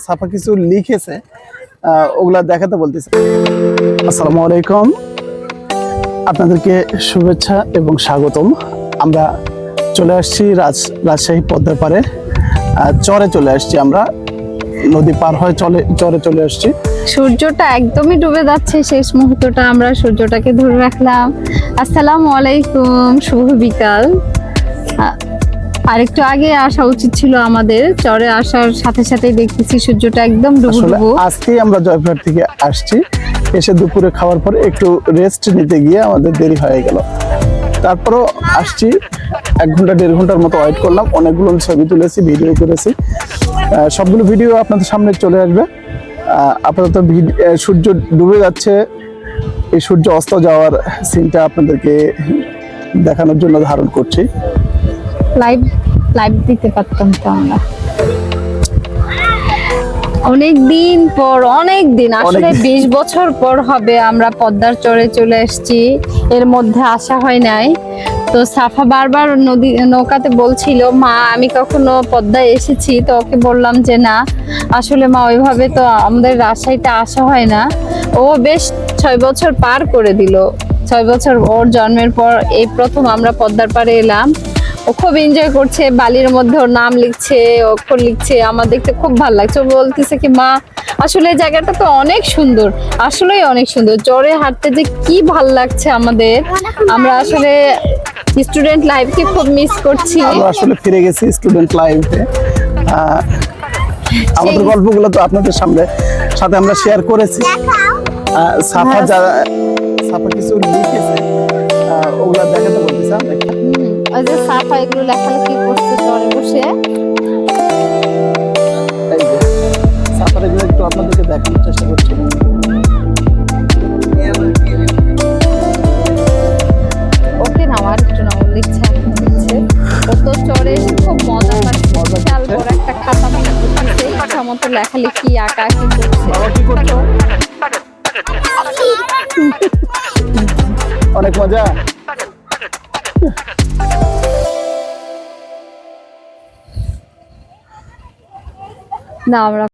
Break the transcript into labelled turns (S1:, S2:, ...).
S1: সাফা কিছু লিখেছে, ওগুলা দেখাতে বলতেছে। আসসালামু আলাইকুম, আপনাদেরকে শুভেচ্ছা এবং স্বাগতম। আমরা চলে আসছি রাজশাহী পদ্মার পারে, চরে চলে আসছি। আমরা নদী পার হয়ে চরে চলে আসছি।
S2: সূর্যটা একদমই ডুবে যাচ্ছে, শেষ মুহূর্তটা আমরা সূর্যটাকে ধরে রাখলাম। আসসালামু আলাইকুম, শুভ বিকাল। আরেকটু আগে আসা উচিত ছিল আমাদের, চরে আসার সাথে সাথে দেখতেছি সূর্যটা একদম ডুবো।
S1: আজকেই আমরা জয়পুরহাট থেকে আসছি, এসে দুপুরে খাওয়ার পরে একটু রেস্ট নিতে গিয়ে আমাদের দেরি হয়ে গেল। তারপরও আসছি, 1 ঘন্টা 1.5 ঘন্টার মতো ওয়েট করলাম। অনেকগুলো ছবি তুলেছি, ভিডিও করেছি, সবগুলো ভিডিও আপনাদের সামনে চলে আসবে। আপাতত সূর্য ডুবে যাচ্ছে, এই সূর্য অস্ত যাওয়ার সিনটা আপনাদেরকে দেখানোর জন্য ধারণ করছি।
S2: লাইভ দিতে পারতাম তো আমরা। অনেকদিন আসলে 20 বছর পর হবে আমরা পদ্মার চরে চলে এসেছি। এর মধ্যে আসা হয় নাই। তো সাফা বারবার নৌকাতে বলছিল, মা আমি কখনো পদ্মায় এসেছি, তো ওকে বললাম যে না আসলে মা ওইভাবে তো আমাদের রাজশাহীতে আসা হয় না। ও বেশ 6 বছর পার করে দিল। 6 বছর ওর জন্মের পর এই প্রথম আমরা পদ্মার পাড়ে এলাম। ও খুব এনজয় করছে, বালির মধ্যে ওর নাম লিখছে, অক্ষর লিখছে, আমার দেখতে খুব ভালো লাগছে। ও বলতেছে কি মা আসলে জায়গাটা তো অনেক সুন্দর, আসলেই অনেক সুন্দর। চরে হাঁটতে যে কি ভাল লাগছে আমাদের। আমরা আসলে স্টুডেন্ট লাইফকে খুব মিস করছি।
S1: আমরা আসলে ফিরে গেছি স্টুডেন্ট লাইফে। আমাদের গল্পগুলো তো আপনাদের সাথে আমরা শেয়ার করেছি। সাফা কিছু লিখেছে, ওগুলা দেখাতে বলতেছে।
S2: ওই যে সাফা এগুলো লেখালেখি করছে চরে বসে।
S1: সাফার এগুলো একটু আপনাদেরকে দেখানোর চেষ্টা করছি।
S2: ওকে না, আর একটু না, লিখছে ও তো চরে এসে খুব মজা পাচ্ছে। বিশাল বড় একটা খাতা মনে করতেছে, ইচ্ছা মতো লেখালেখি আঁকাআঁকি করছে।
S1: অনেক মজা।
S2: না আমরা